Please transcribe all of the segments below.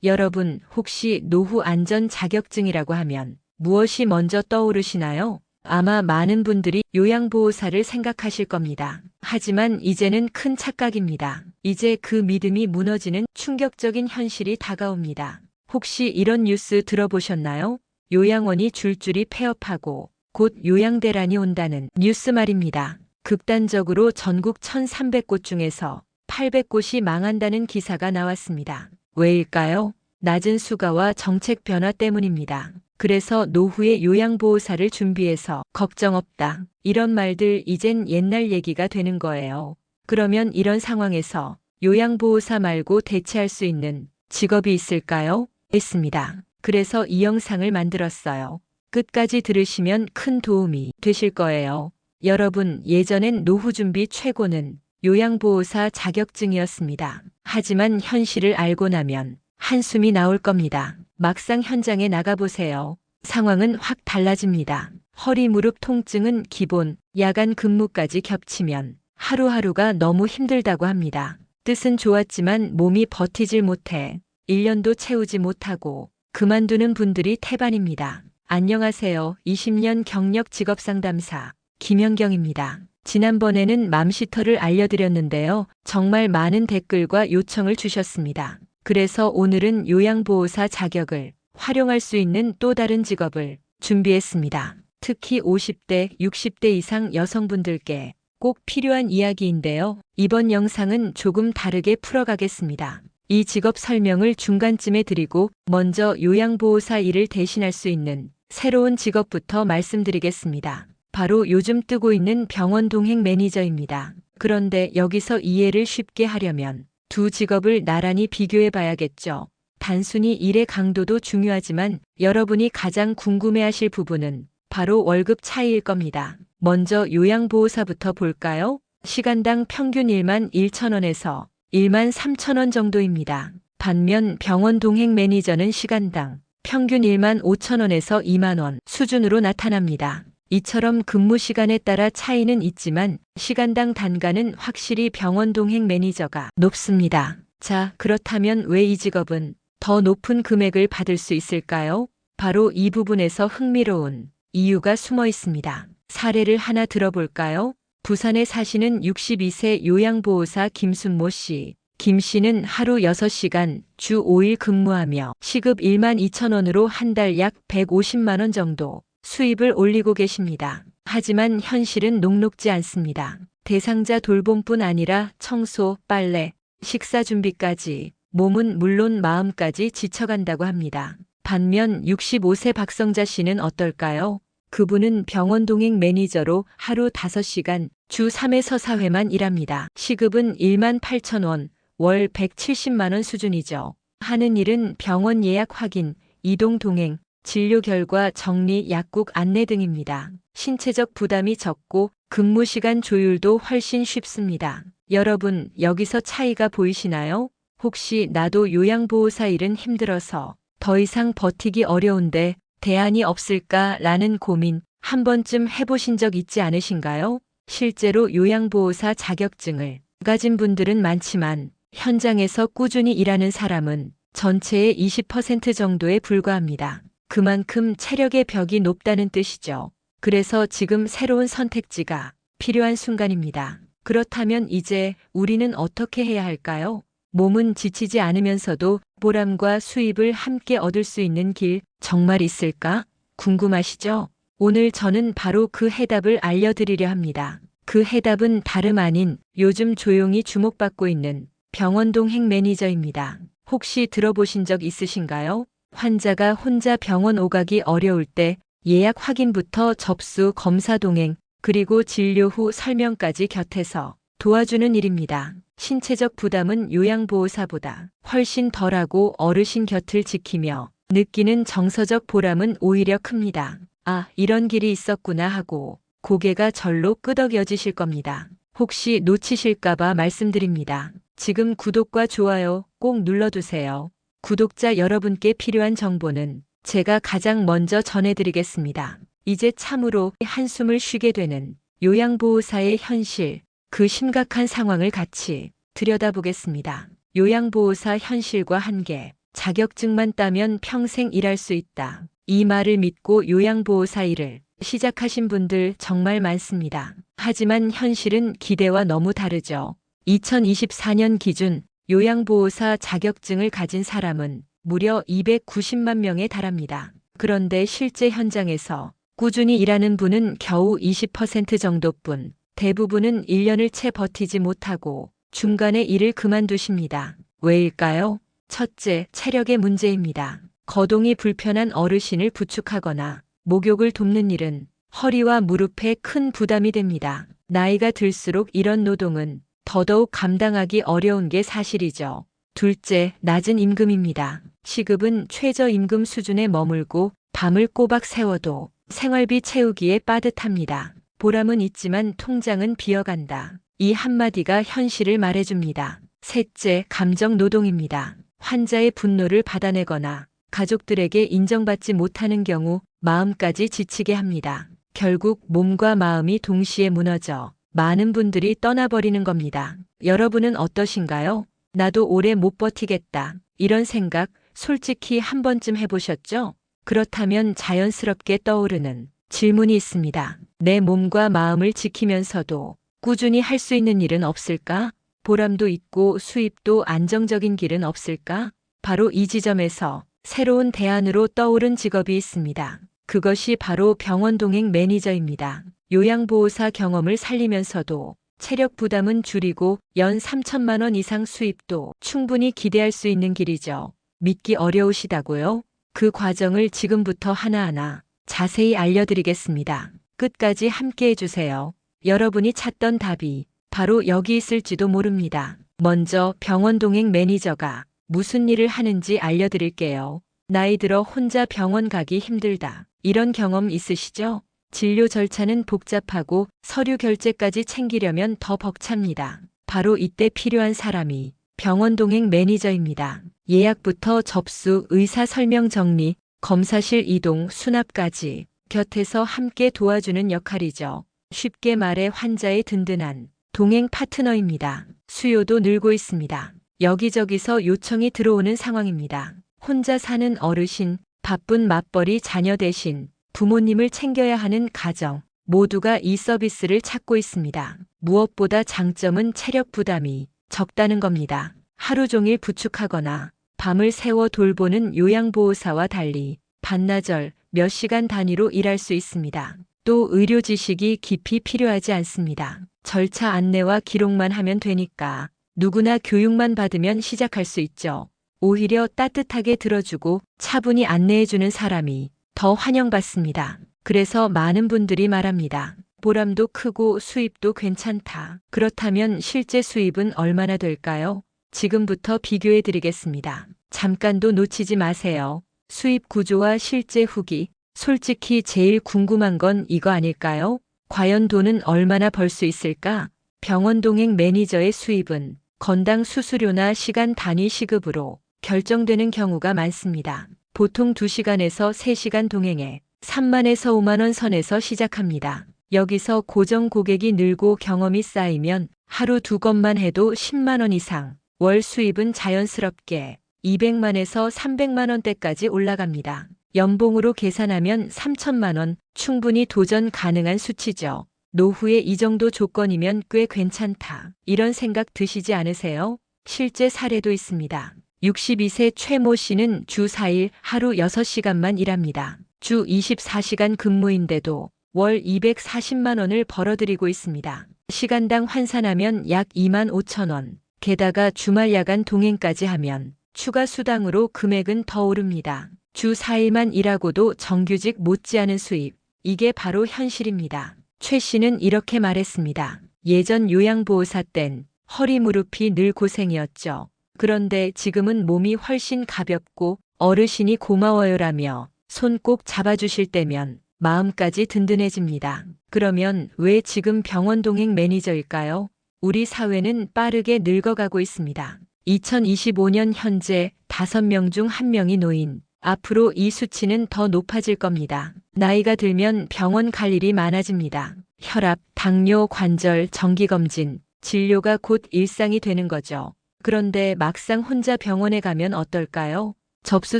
여러분, 혹시 노후 안전 자격증이라고 하면 무엇이 먼저 떠오르시나요? 아마 많은 분들이 요양보호사를 생각하실 겁니다. 하지만 이제는 큰 착각입니다. 이제 그 믿음이 무너지는 충격적인 현실이 다가옵니다. 혹시 이런 뉴스 들어보셨나요? 요양원이 줄줄이 폐업하고 곧 요양대란이 온다는 뉴스 말입니다. 극단적으로 전국 1,300곳 중에서 800곳이 망한다는 기사가 나왔습니다. 왜일까요? 낮은 수가와 정책 변화 때문입니다. 그래서 노후에 요양보호사를 준비해서 걱정 없다. 이런 말들 이젠 옛날 얘기가 되는 거예요. 그러면 이런 상황에서 요양보호사 말고 대체할 수 있는 직업이 있을까요? 있습니다. 그래서 이 영상을 만들었어요. 끝까지 들으시면 큰 도움이 되실 거예요. 여러분, 예전엔 노후 준비 최고는 요양보호사 자격증이었습니다. 하지만 현실을 알고 나면 한숨이 나올 겁니다. 막상 현장에 나가보세요. 상황은 확 달라집니다. 허리 무릎 통증은 기본, 야간 근무까지 겹치면 하루하루가 너무 힘들다고 합니다. 뜻은 좋았지만 몸이 버티질 못해 1년도 채우지 못하고 그만두는 분들이 태반입니다. 안녕하세요. 20년 경력 직업상담사 김연경입니다. 지난번에는 맘시터를 알려드렸는데요. 정말 많은 댓글과 요청을 주셨습니다. 그래서 오늘은 요양보호사 자격을 활용할 수 있는 또 다른 직업을 준비했습니다. 특히 50대, 60대 이상 여성분들께 꼭 필요한 이야기인데요. 이번 영상은 조금 다르게 풀어가겠습니다. 이 직업 설명을 중간쯤에 드리고 먼저 요양보호사 일을 대신할 수 있는 새로운 직업부터 말씀드리겠습니다. 바로 요즘 뜨고 있는 병원 동행 매니저입니다. 그런데 여기서 이해를 쉽게 하려면 두 직업을 나란히 비교해 봐야겠죠. 단순히 일의 강도도 중요하지만 여러분이 가장 궁금해하실 부분은 바로 월급 차이일 겁니다. 먼저 요양보호사부터 볼까요? 시간당 평균 11,000원에서 13,000원 정도입니다. 반면 병원 동행 매니저는 시간당 평균 15,000원에서 20,000원 수준으로 나타납니다. 이처럼 근무 시간에 따라 차이는 있지만 시간당 단가는 확실히 병원 동행 매니저가 높습니다. 자, 그렇다면 왜 이 직업은 더 높은 금액을 받을 수 있을까요? 바로 이 부분에서 흥미로운 이유가 숨어 있습니다. 사례를 하나 들어볼까요? 부산에 사시는 62세 요양보호사 김순모 씨. 김 씨는 하루 6시간 주 5일 근무하며 시급 12,000원으로 한 달 약 150만 원 정도 수입을 올리고 계십니다. 하지만 현실은 녹록지 않습니다. 대상자 돌봄뿐 아니라 청소, 빨래, 식사 준비까지 몸은 물론 마음까지 지쳐간다고 합니다. 반면 65세 박성자 씨는 어떨까요? 그분은 병원 동행 매니저로 하루 5시간 주 3에서 4회만 일합니다. 시급은 18,000원, 월 170만 원 수준이죠. 하는 일은 병원 예약 확인, 이동 동행, 진료 결과 정리, 약국 안내 등입니다. 신체적 부담이 적고 근무 시간 조율도 훨씬 쉽습니다. 여러분, 여기서 차이가 보이시나요? 혹시 나도 요양보호사 일은 힘들어서 더 이상 버티기 어려운데 대안이 없을까라는 고민 한 번쯤 해보신 적 있지 않으신가요? 실제로 요양보호사 자격증을 가진 분들은 많지만 현장에서 꾸준히 일하는 사람은 전체의 20% 정도에 불과합니다. 그만큼 체력의 벽이 높다는 뜻이죠. 그래서 지금 새로운 선택지가 필요한 순간입니다. 그렇다면 이제 우리는 어떻게 해야 할까요? 몸은 지치지 않으면서도 보람과 수입을 함께 얻을 수 있는 길 정말 있을까? 궁금하시죠? 오늘 저는 바로 그 해답을 알려드리려 합니다. 그 해답은 다름 아닌 요즘 조용히 주목받고 있는 병원 동행 매니저입니다. 혹시 들어보신 적 있으신가요? 환자가 혼자 병원 오가기 어려울 때 예약 확인부터 접수, 검사 동행, 그리고 진료 후 설명까지 곁에서 도와주는 일입니다. 신체적 부담은 요양보호사보다 훨씬 덜하고 어르신 곁을 지키며 느끼는 정서적 보람은 오히려 큽니다. 아, 이런 길이 있었구나 하고 고개가 절로 끄덕여지실 겁니다. 혹시 놓치실까봐 말씀드립니다. 지금 구독과 좋아요 꼭 눌러두세요. 구독자 여러분께 필요한 정보는 제가 가장 먼저 전해드리겠습니다. 이제 참으로 한숨을 쉬게 되는 요양보호사의 현실, 그 심각한 상황을 같이 들여다보겠습니다. 요양보호사 현실과 한계. 자격증만 따면 평생 일할 수 있다. 이 말을 믿고 요양보호사 일을 시작하신 분들 정말 많습니다. 하지만 현실은 기대와 너무 다르죠. 2024년 기준 요양보호사 자격증을 가진 사람은 무려 290만 명에 달합니다. 그런데 실제 현장에서 꾸준히 일하는 분은 겨우 20% 정도뿐, 대부분은 1년을 채 버티지 못하고 중간에 일을 그만두십니다. 왜일까요? 첫째, 체력의 문제입니다. 거동이 불편한 어르신을 부축하거나 목욕을 돕는 일은 허리와 무릎에 큰 부담이 됩니다. 나이가 들수록 이런 노동은 더더욱 감당하기 어려운 게 사실이죠. 둘째, 낮은 임금입니다. 시급은 최저임금 수준에 머물고 밤을 꼬박 새워도 생활비 채우기에 빠듯합니다. 보람은 있지만 통장은 비어간다. 이 한마디가 현실을 말해줍니다. 셋째, 감정 노동입니다. 환자의 분노를 받아내거나 가족들에게 인정받지 못하는 경우 마음까지 지치게 합니다. 결국 몸과 마음이 동시에 무너져 많은 분들이 떠나버리는 겁니다. 여러분은 어떠신가요? 나도 오래 못 버티겠다. 이런 생각 솔직히 한 번쯤 해보셨죠? 그렇다면 자연스럽게 떠오르는 질문이 있습니다. 내 몸과 마음을 지키면서도 꾸준히 할 수 있는 일은 없을까? 보람도 있고 수입도 안정적인 길은 없을까? 바로 이 지점에서 새로운 대안으로 떠오른 직업이 있습니다. 그것이 바로 병원 동행 매니저입니다. 요양보호사 경험을 살리면서도 체력 부담은 줄이고 연 3천만 원 이상 수입도 충분히 기대할 수 있는 길이죠. 믿기 어려우시다고요? 그 과정을 지금부터 하나하나 자세히 알려드리겠습니다. 끝까지 함께 해주세요. 여러분이 찾던 답이 바로 여기 있을지도 모릅니다. 먼저 병원 동행 매니저가 무슨 일을 하는지 알려드릴게요. 나이 들어 혼자 병원 가기 힘들다. 이런 경험 있으시죠? 진료 절차는 복잡하고 서류 결제까지 챙기려면 더 벅찹니다. 바로 이때 필요한 사람이 병원 동행 매니저입니다. 예약부터 접수, 의사 설명 정리, 검사실 이동, 수납까지 곁에서 함께 도와주는 역할이죠. 쉽게 말해 환자의 든든한 동행 파트너입니다. 수요도 늘고 있습니다. 여기저기서 요청이 들어오는 상황입니다. 혼자 사는 어르신, 바쁜 맞벌이 자녀 대신 부모님을 챙겨야 하는 가정, 모두가 이 서비스를 찾고 있습니다. 무엇보다 장점은 체력 부담이 적다는 겁니다. 하루 종일 부축하거나 밤을 새워 돌보는 요양보호사와 달리 반나절 몇 시간 단위로 일할 수 있습니다. 또 의료 지식이 깊이 필요하지 않습니다. 절차 안내와 기록만 하면 되니까 누구나 교육만 받으면 시작할 수 있죠. 오히려 따뜻하게 들어주고 차분히 안내해주는 사람이 더 환영받습니다. 그래서 많은 분들이 말합니다. 보람도 크고 수입도 괜찮다. 그렇다면 실제 수입은 얼마나 될까요? 지금부터 비교해 드리겠습니다. 잠깐도 놓치지 마세요. 수입 구조와 실제 후기. 솔직히 제일 궁금한 건 이거 아닐까요? 과연 돈은 얼마나 벌 수 있을까? 병원 동행 매니저의 수입은 건당 수수료나 시간 단위 시급으로 결정되는 경우가 많습니다. 보통 2시간에서 3시간 동행에 3만에서 5만 원 선에서 시작합니다. 여기서 고정 고객이 늘고 경험이 쌓이면 하루 2건만 해도 10만 원 이상, 월 수입은 자연스럽게 200만에서 300만 원대까지 올라갑니다. 연봉으로 계산하면 3천만 원, 충분히 도전 가능한 수치죠. 노후에 이 정도 조건이면 꽤 괜찮다. 이런 생각 드시지 않으세요? 실제 사례도 있습니다. 62세 최모 씨는 주 4일 하루 6시간만 일합니다. 주 24시간 근무인데도 월 240만 원을 벌어들이고 있습니다. 시간당 환산하면 약 2만 5천 원. 게다가 주말 야간 동행까지 하면 추가 수당으로 금액은 더 오릅니다. 주 4일만 일하고도 정규직 못지않은 수입. 이게 바로 현실입니다. 최 씨는 이렇게 말했습니다. 예전 요양보호사 땐 허리 무릎이 늘 고생이었죠. 그런데 지금은 몸이 훨씬 가볍고 어르신이 고마워요라며 손 꼭 잡아주실 때면 마음까지 든든해집니다. 그러면 왜 지금 병원 동행 매니저일까요? 우리 사회는 빠르게 늙어가고 있습니다. 2025년 현재 5명 중 1명이 노인. 앞으로 이 수치는 더 높아질 겁니다. 나이가 들면 병원 갈 일이 많아집니다. 혈압, 당뇨, 관절, 정기검진, 진료가 곧 일상이 되는 거죠. 그런데 막상 혼자 병원에 가면 어떨까요? 접수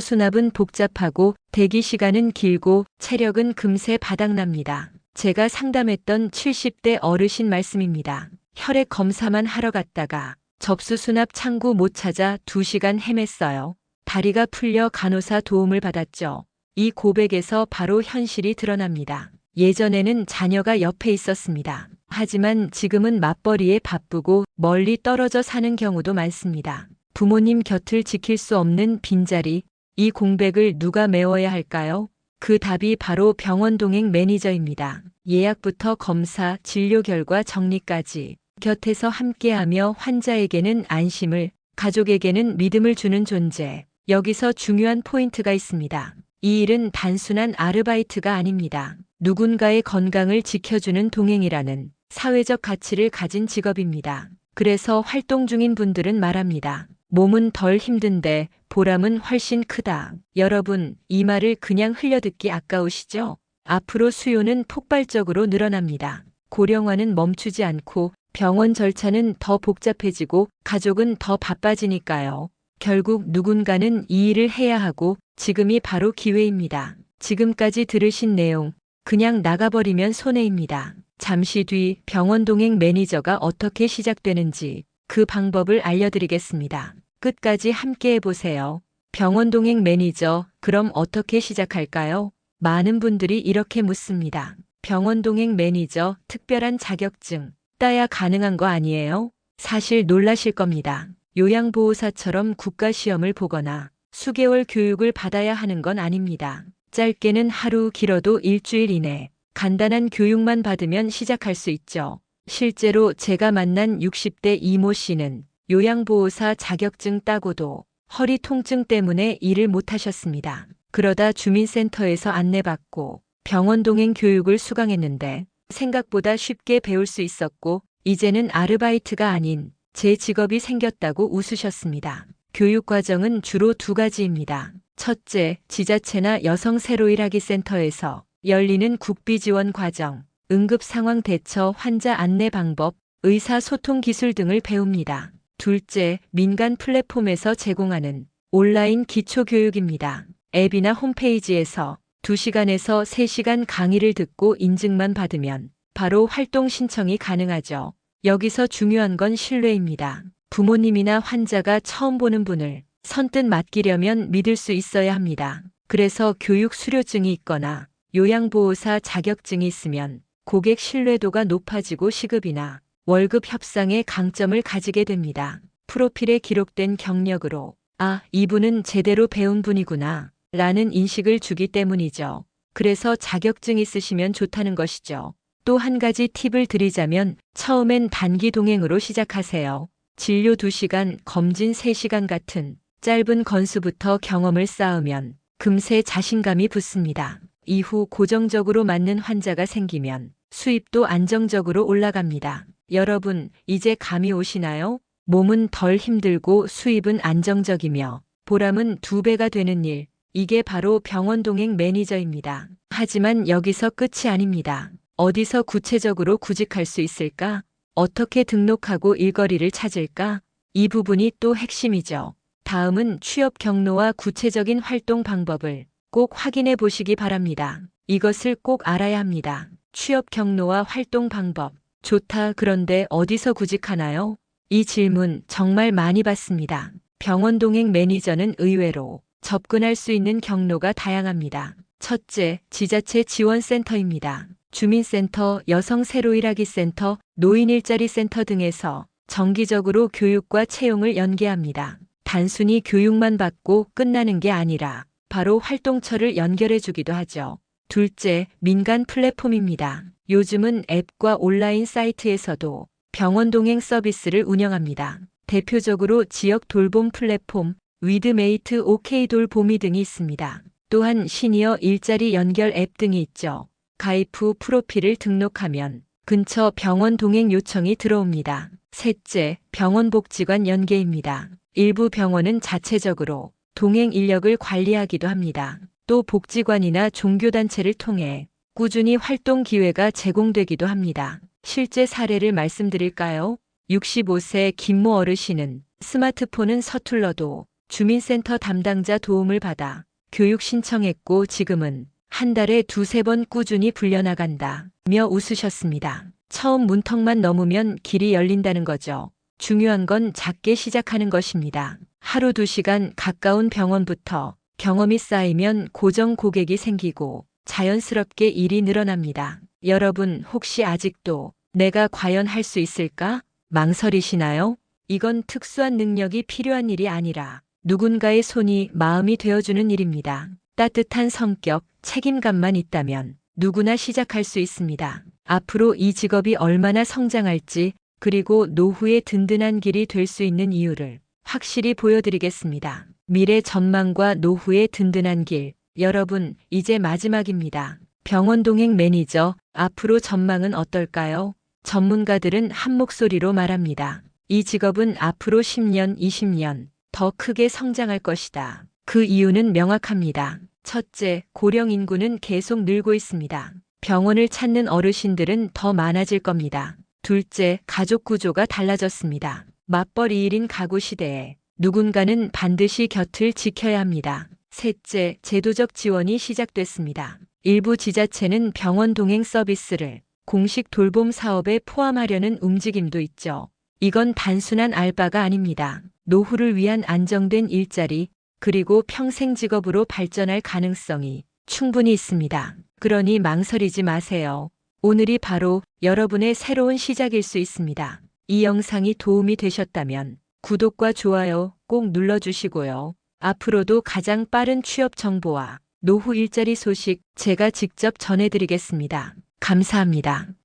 수납은 복잡하고 대기 시간은 길고 체력은 금세 바닥납니다. 제가 상담했던 70대 어르신 말씀입니다. 혈액 검사만 하러 갔다가 접수 수납 창구 못 찾아 2시간 헤맸어요. 다리가 풀려 간호사 도움을 받았죠. 이 고백에서 바로 현실이 드러납니다. 예전에는 자녀가 옆에 있었습니다. 하지만 지금은 맞벌이에 바쁘고 멀리 떨어져 사는 경우도 많습니다. 부모님 곁을 지킬 수 없는 빈자리, 이 공백을 누가 메워야 할까요? 그 답이 바로 병원 동행 매니저입니다. 예약부터 검사, 진료 결과 정리까지 곁에서 함께하며 환자에게는 안심을, 가족에게는 믿음을 주는 존재. 여기서 중요한 포인트가 있습니다. 이 일은 단순한 아르바이트가 아닙니다. 누군가의 건강을 지켜주는 동행이라는 사회적 가치를 가진 직업입니다. 그래서 활동 중인 분들은 말합니다. 몸은 덜 힘든데 보람은 훨씬 크다. 여러분, 이 말을 그냥 흘려듣기 아까우시죠? 앞으로 수요는 폭발적으로 늘어납니다. 고령화는 멈추지 않고 병원 절차는 더 복잡해지고 가족은 더 바빠지니까요. 결국 누군가는 이 일을 해야 하고 지금이 바로 기회입니다. 지금까지 들으신 내용, 그냥 나가버리면 손해입니다. 잠시 뒤 병원 동행 매니저가 어떻게 시작되는지 그 방법을 알려드리겠습니다. 끝까지 함께 해보세요. 병원 동행 매니저, 그럼 어떻게 시작할까요? 많은 분들이 이렇게 묻습니다. 병원 동행 매니저, 특별한 자격증 따야 가능한 거 아니에요? 사실 놀라실 겁니다. 요양보호사처럼 국가시험을 보거나 수개월 교육을 받아야 하는 건 아닙니다. 짧게는 하루, 길어도 일주일 이내 간단한 교육만 받으면 시작할 수 있죠. 실제로 제가 만난 60대 이모 씨는 요양보호사 자격증 따고도 허리 통증 때문에 일을 못하셨습니다. 그러다 주민센터에서 안내받고 병원 동행 교육을 수강했는데 생각보다 쉽게 배울 수 있었고 이제는 아르바이트가 아닌 제 직업이 생겼다고 웃으셨습니다. 교육 과정은 주로 2가지입니다. 첫째, 지자체나 여성 새로일하기센터에서 열리는 국비지원 과정, 응급상황 대처, 환자 안내 방법, 의사소통 기술 등을 배웁니다. 둘째, 민간 플랫폼에서 제공하는 온라인 기초교육입니다. 앱이나 홈페이지에서 2시간에서 3시간 강의를 듣고 인증만 받으면 바로 활동 신청이 가능하죠. 여기서 중요한 건 신뢰입니다. 부모님이나 환자가 처음 보는 분을 선뜻 맡기려면 믿을 수 있어야 합니다. 그래서 교육 수료증이 있거나 요양보호사 자격증이 있으면 고객 신뢰도가 높아지고 시급이나 월급 협상에 강점을 가지게 됩니다. 프로필에 기록된 경력으로 아, 이분은 제대로 배운 분이구나 라는 인식을 주기 때문이죠. 그래서 자격증 있으시면 좋다는 것이죠. 또 한 가지 팁을 드리자면 처음엔 단기 동행으로 시작하세요. 진료 2시간, 검진 3시간 같은 짧은 건수부터 경험을 쌓으면 금세 자신감이 붙습니다. 이후 고정적으로 맞는 환자가 생기면 수입도 안정적으로 올라갑니다. 여러분, 이제 감이 오시나요? 몸은 덜 힘들고 수입은 안정적이며 보람은 2배가 되는 일. 이게 바로 병원 동행 매니저입니다. 하지만 여기서 끝이 아닙니다. 어디서 구체적으로 구직할 수 있을까? 어떻게 등록하고 일거리를 찾을까? 이 부분이 또 핵심이죠. 다음은 취업 경로와 구체적인 활동 방법을 꼭 확인해 보시기 바랍니다. 이것을 꼭 알아야 합니다. 취업 경로와 활동 방법. 좋다. 그런데 어디서 구직하나요? 이 질문 정말 많이 받습니다. 병원 동행 매니저는 의외로 접근할 수 있는 경로가 다양합니다. 첫째, 지자체 지원센터입니다. 주민센터, 여성 새로일하기센터, 노인 일자리 센터 등에서 정기적으로 교육과 채용을 연계합니다. 단순히 교육만 받고 끝나는 게 아니라 바로 활동처를 연결해 주기도 하죠. 둘째, 민간 플랫폼입니다. 요즘은 앱과 온라인 사이트에서도 병원 동행 서비스를 운영합니다. 대표적으로 지역 돌봄 플랫폼, 위드메이트, 오케이돌보미 등이 있습니다. 또한 시니어 일자리 연결 앱 등이 있죠. 가입 후 프로필을 등록하면 근처 병원 동행 요청이 들어옵니다. 셋째, 병원복지관 연계입니다. 일부 병원은 자체적으로 동행 인력을 관리하기도 합니다. 또 복지관이나 종교단체를 통해 꾸준히 활동 기회가 제공되기도 합니다. 실제 사례를 말씀드릴까요? 65세 김모 어르신은 스마트폰은 서툴러도 주민센터 담당자 도움을 받아 교육 신청했고 지금은 한 달에 2~3번 꾸준히 불려나간다며 웃으셨습니다. 처음 문턱만 넘으면 길이 열린다는 거죠. 중요한 건 작게 시작하는 것입니다. 하루 2시간 가까운 병원부터 경험이 쌓이면 고정 고객이 생기고 자연스럽게 일이 늘어납니다. 여러분 혹시 아직도 내가 과연 할 수 있을까? 망설이시나요? 이건 특수한 능력이 필요한 일이 아니라 누군가의 손이 마음이 되어주는 일입니다. 따뜻한 성격, 책임감만 있다면 누구나 시작할 수 있습니다. 앞으로 이 직업이 얼마나 성장할지 그리고 노후의 든든한 길이 될 수 있는 이유를 확실히 보여드리겠습니다. 미래 전망과 노후의 든든한 길. 여러분, 이제 마지막입니다. 병원 동행 매니저, 앞으로 전망은 어떨까요? 전문가들은 한 목소리로 말합니다. 이 직업은 앞으로 10년, 20년 더 크게 성장할 것이다. 그 이유는 명확합니다. 첫째, 고령 인구는 계속 늘고 있습니다. 병원을 찾는 어르신들은 더 많아질 겁니다. 둘째, 가족 구조가 달라졌습니다. 맞벌 2일인 가구 시대에 누군가는 반드시 곁을 지켜야 합니다. 셋째, 제도적 지원이 시작됐습니다. 일부 지자체는 병원 동행 서비스를 공식 돌봄 사업에 포함하려는 움직임도 있죠. 이건 단순한 알바가 아닙니다. 노후를 위한 안정된 일자리, 그리고 평생 직업으로 발전할 가능성이 충분히 있습니다. 그러니 망설이지 마세요. 오늘이 바로 여러분의 새로운 시작일 수 있습니다. 이 영상이 도움이 되셨다면 구독과 좋아요 꼭 눌러주시고요. 앞으로도 가장 빠른 취업 정보와 노후 일자리 소식 제가 직접 전해드리겠습니다. 감사합니다.